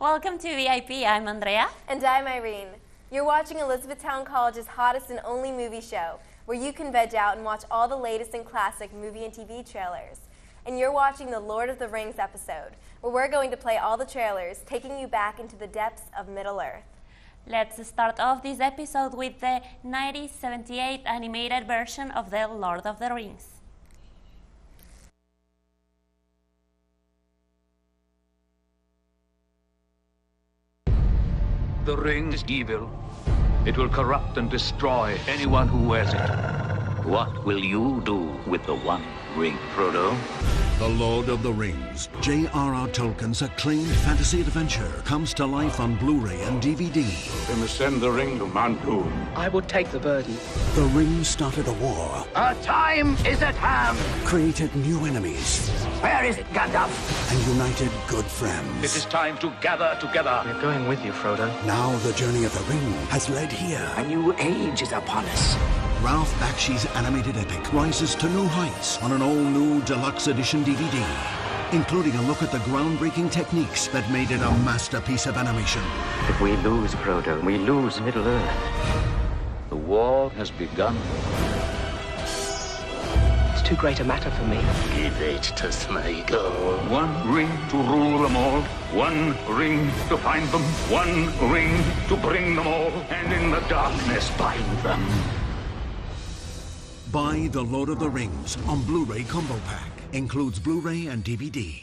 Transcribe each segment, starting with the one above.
Welcome to VIP. I'm Andrea. And I'm Irene. You're watching Elizabethtown College's hottest and only movie show, where you can veg out and watch all the latest and classic movie and TV trailers. And you're watching the Lord of the Rings episode, where we're going to play all the trailers, taking you back into the depths of Middle-earth. Let's start off this episode with the 1978 animated version of the Lord of the Rings. The ring is evil. It will corrupt and destroy anyone who wears it. What will you do with the One Ring, Frodo? The Lord of the Rings, J.R.R. Tolkien's acclaimed fantasy adventure, comes to life on Blu-ray and DVD. We must send the ring to Mount Doom. I will take the burden. The ring started a war. Our time is at hand. Created new enemies. Where is it, Gandalf? And united good friends. It is time to gather together. We're going with you, Frodo. Now the journey of the ring has led here. A new age is upon us. Ralph Bakshi's animated epic rises to new heights on an all-new deluxe edition DVD, including a look at the groundbreaking techniques that made it a masterpiece of animation. If we lose Frodo, we lose Middle-earth. The war has begun. It's too great a matter for me. Give it to Smeagol. One ring to rule them all. One ring to find them. One ring to bring them all. And in the darkness bind them. Buy The Lord of the Rings on Blu-ray Combo Pack. Includes Blu-ray and DVD.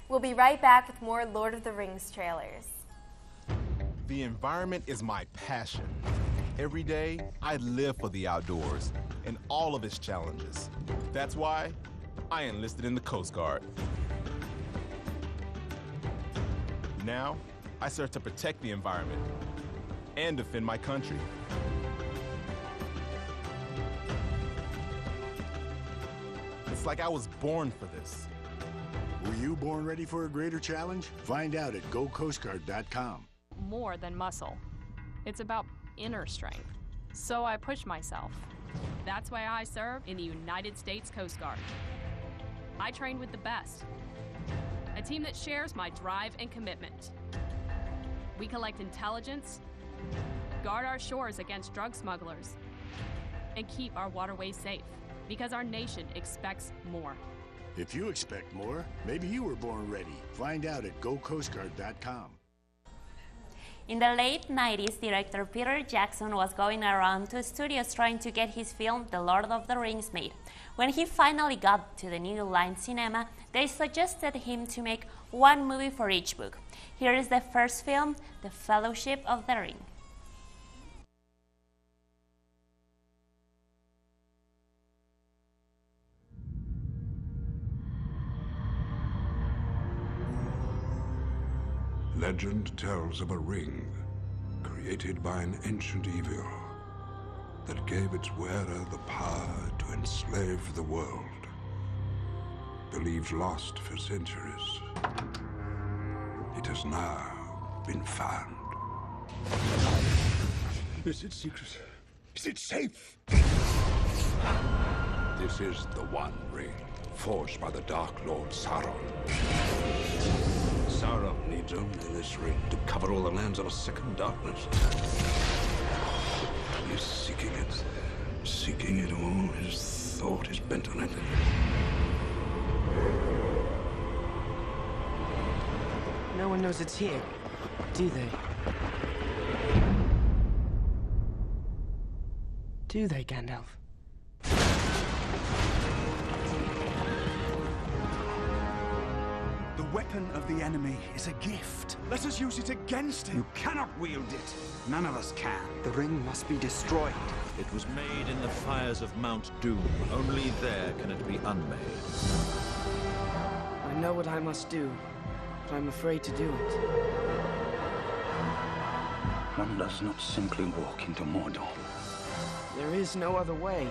We'll be right back with more Lord of the Rings trailers. The environment is my passion. Every day, I live for the outdoors and all of its challenges. That's why I enlisted in the Coast Guard. Now, I serve to protect the environment and defend my country. It's like I was born for this. Were you born ready for a greater challenge? Find out at GoCoastGuard.com. More than muscle. It's about inner strength. So I push myself. That's why I serve in the United States Coast Guard. I train with the best. A team that shares my drive and commitment. We collect intelligence, guard our shores against drug smugglers, and keep our waterways safe. Because our nation expects more. If you expect more, maybe you were born ready. Find out at GoCoastGuard.com. In the late 90s, director Peter Jackson was going around to studios trying to get his film The Lord of the Rings made. When he finally got to the New Line Cinema, they suggested him to make one movie for each book. Here is the first film, The Fellowship of the Ring. Legend tells of a ring created by an ancient evil that gave its wearer the power to enslave the world. Believed lost for centuries, it has now been found. Is it secret? Is it safe? This is the One Ring, forged by the Dark Lord Sauron. Sauron needs only this ring to cover all the lands of a second darkness. He's seeking it all. His thought is bent on it. No one knows it's here, do they? Do they, Gandalf? The weapon of the enemy is a gift. Let us use it against him. You cannot wield it. None of us can. The ring must be destroyed. It was made in the fires of Mount Doom. Only there can it be unmade. I know what I must do, but I'm afraid to do it. One does not simply walk into Mordor. There is no other way.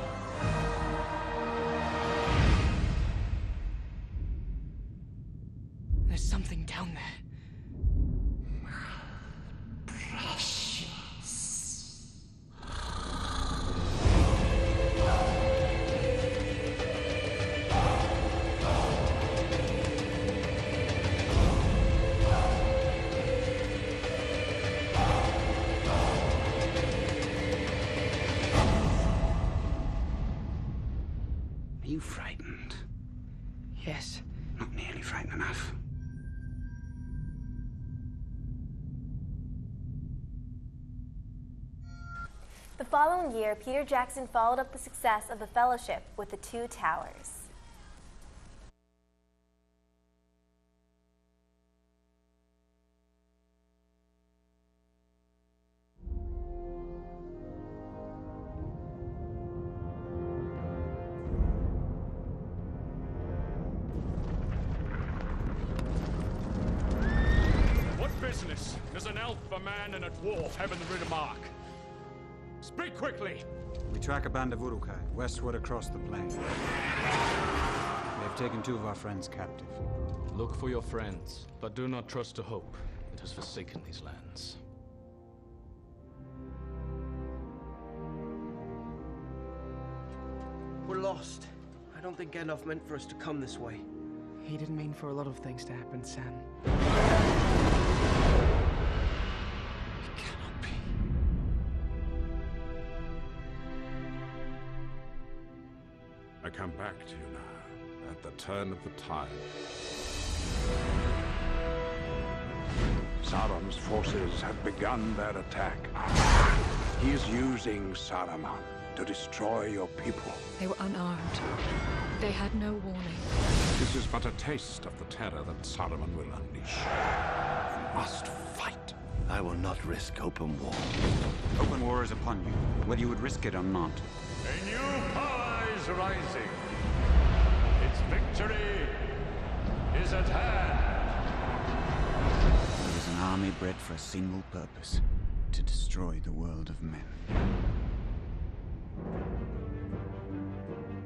There's something down there. following year, Peter Jackson followed up the success of The Fellowship with The Two Towers. Business. There's an elf, a man, and a dwarf having the Riddermark. Speak quickly. We track a band of Urukai westward across the plain. They've taken 2 of our friends captive. Look for your friends, but do not trust to hope. It has forsaken these lands. We're lost. I don't think Gandalf meant for us to come this way. He didn't mean for a lot of things to happen, Sam. I come back to you now, at the turn of the tide. Sauron's forces have begun their attack. He is using Saruman to destroy your people. They were unarmed. They had no warning. This is but a taste of the terror that Saruman will unleash. You must fight. I will not risk open war. Open war is upon you, whether you would risk it or not. A new power is rising. Its victory is at hand. It is an army bred for a single purpose, to destroy the world of men.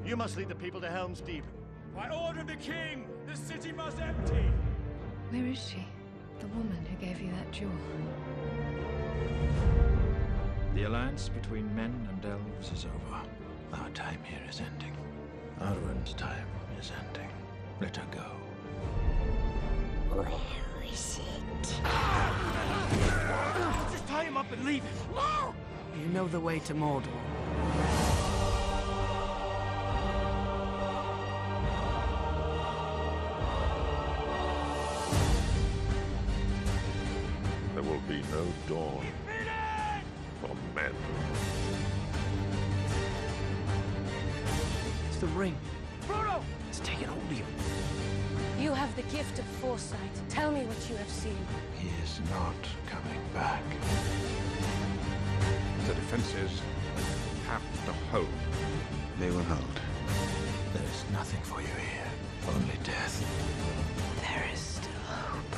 You must lead the people to Helm's Deep. By order of the king, the city must empty. Where is she? The woman who gave you that jewel. The alliance between men and elves is over. Our time here is ending. Arwen's time is ending. Let her go. Where is it? Just tie him up and leave him. No! You know the way to Mordor. There will be no dawn for men. It's the ring. Frodo! It's taken hold of you. You have the gift of foresight. Tell me what you have seen. He is not coming back. The defenses have to hold. They will hold. There is nothing for you here. Only death. There is still hope.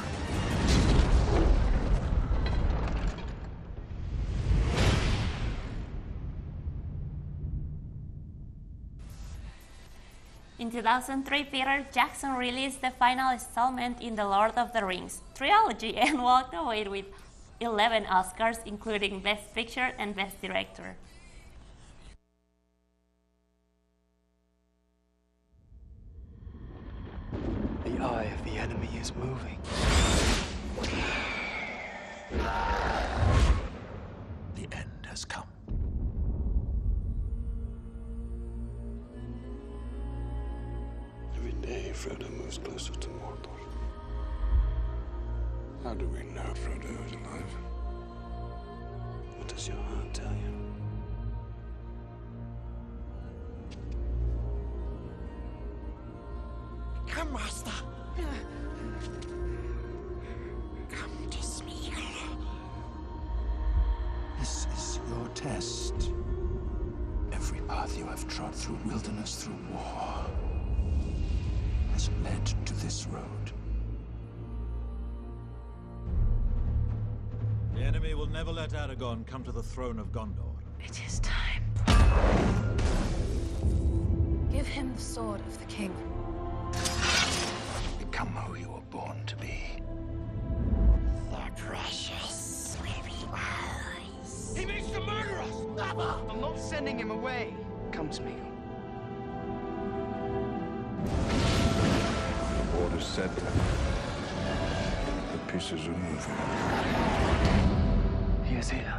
In 2003, Peter Jackson released the final installment in the Lord of the Rings trilogy and walked away with 11 Oscars, including Best Picture and Best Director. The eye of the enemy is moving. The end has come. Every day, Frodo moves closer to Mordor. How do we know Frodo is alive? What does your heart tell you? Come, Master. Come to Smeagol. This is your test. Every path you have trod through wilderness, through war, has led to this road. The enemy will never let Aragorn come to the throne of Gondor. It is time. Give him the sword of the king. Become who you were born to be. The precious will be ours. He means to murder us! Never! I'm not sending him away. Come, Smeagol. The board is set. The pieces are moving. He is here.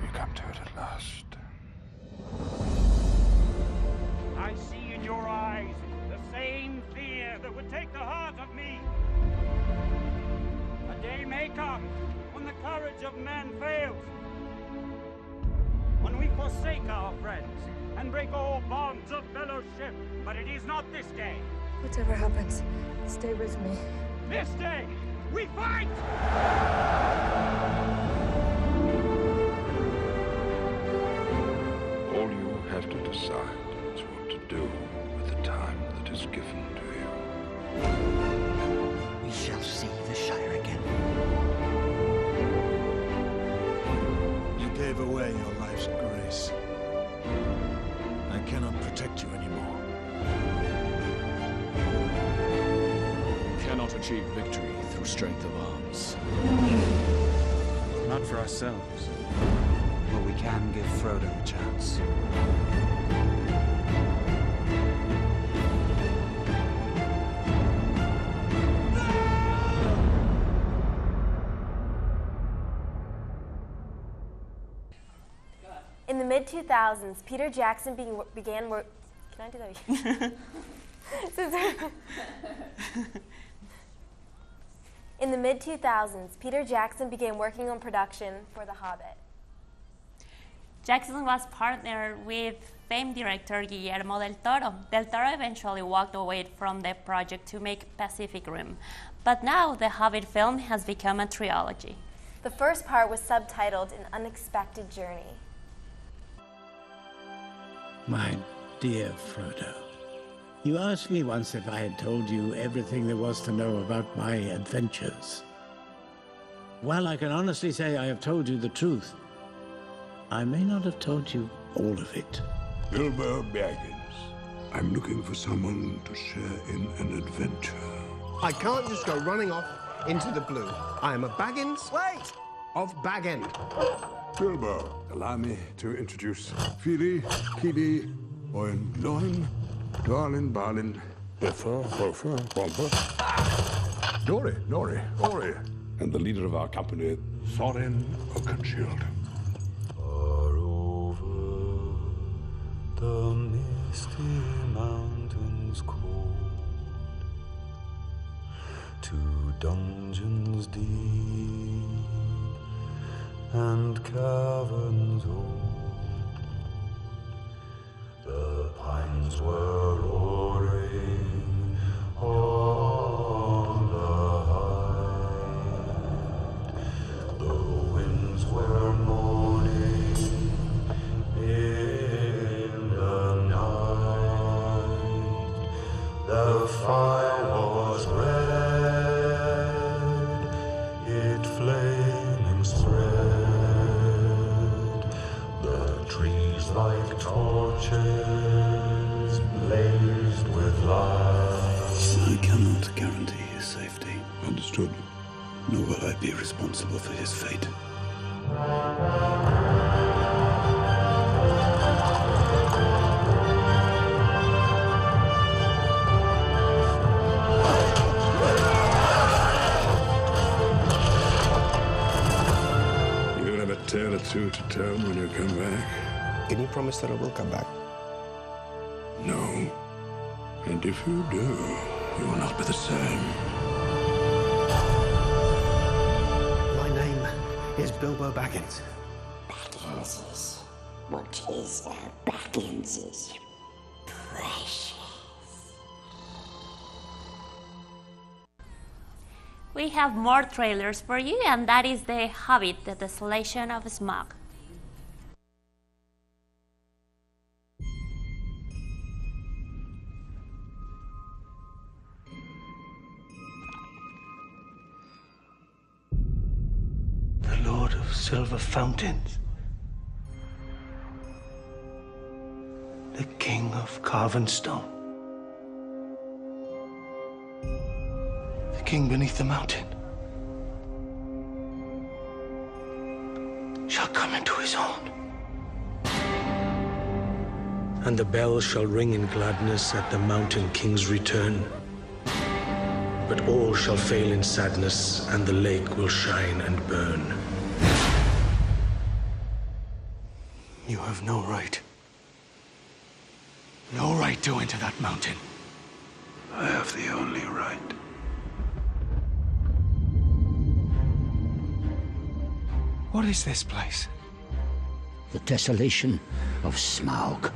You come to it at last. I see in your eyes the same fear that would take the heart of me. come when the courage of man fails. When we forsake our friends and break all bonds of fellowship. But it is not this day. Whatever happens, stay with me. This day, we fight! All you have to decide is what to do with the time that is given to you. We shall see the Shire again. You gave away your life's grace. I cannot protect you anymore. We cannot achieve victory through strength of arms. Not for ourselves, but we can give Frodo a chance. In the mid-2000s, Peter Jackson began work... Can I do that? In the mid-2000s, Peter Jackson began working on production for The Hobbit. Jackson was partnered with famed director Guillermo del Toro. Del Toro eventually walked away from the project to make Pacific Rim. But now the Hobbit film has become a trilogy. The first part was subtitled An Unexpected Journey. My dear Frodo, you asked me once if I had told you everything there was to know about my adventures. Well, I can honestly say I have told you the truth. I may not have told you all of it. Bilbo Baggins. I'm looking for someone to share in an adventure. I can't just go running off into the blue. I am a Baggins. Wait! Of Baggin. Bilbo, allow me to introduce Fili, Kili, Oin, Loin, Darlin, Balin, Biffer, Bofer, Bomber, Nori, Ori, and the leader of our company, Thorin Oakenshield. Far over the misty mountains cold, to dungeons deep and caverns old, the pines were roaring on the height, the winds were moaning in the night, the fire was red, it flaming spread, trees like torches blazed with light. I cannot guarantee his safety. Understood. Nor will I be responsible for his fate. You have a tale or two to tell when you come back? Can you promise that I will come back? No. And if you do, you will not be the same. My name is Bilbo Baggins. Bagginses. What is Bagginses? Precious. We have more trailers for you, and that is The Hobbit, The Desolation of Smaug. The Lord of Silver Fountains. The King of Carven Stone. The King beneath the mountain shall come into his own. And the bell shall ring in gladness at the Mountain King's return. But all shall fail in sadness, and the lake will shine and burn. You have no right. No right to enter that mountain. I have the only right. What is this place? The desolation of Smaug.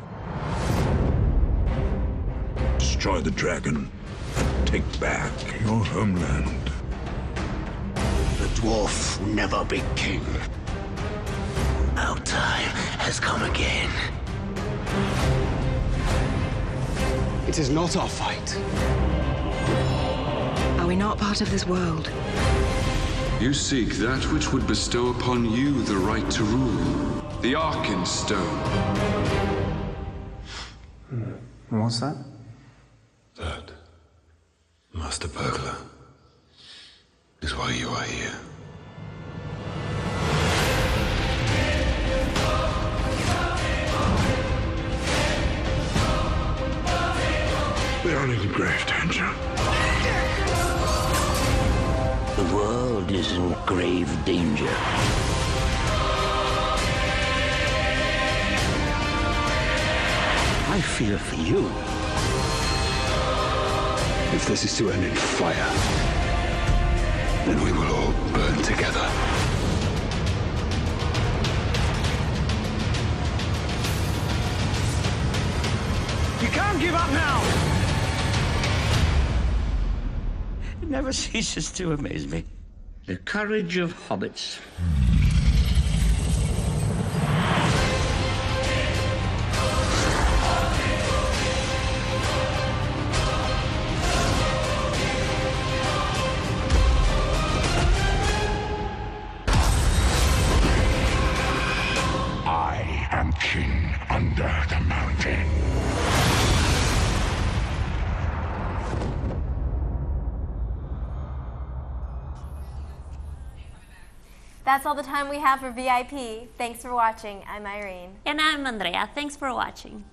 Destroy the dragon. Take back your homeland. The dwarf will never be king. Our time has come again. It is not our fight. Are we not part of this world? You seek that which would bestow upon you the right to rule. The Arkenstone. What's that? That, Master Burglar, is why you are here. We are in grave danger. The world is in grave danger. I fear for you. If this is to end in fire, then we will all burn together. You can't give up now! It never ceases to amaze me. The courage of hobbits. I am king under the mountain. That's all the time we have for VIP. Thanks for watching. I'm Irene. And I'm Andrea. Thanks for watching.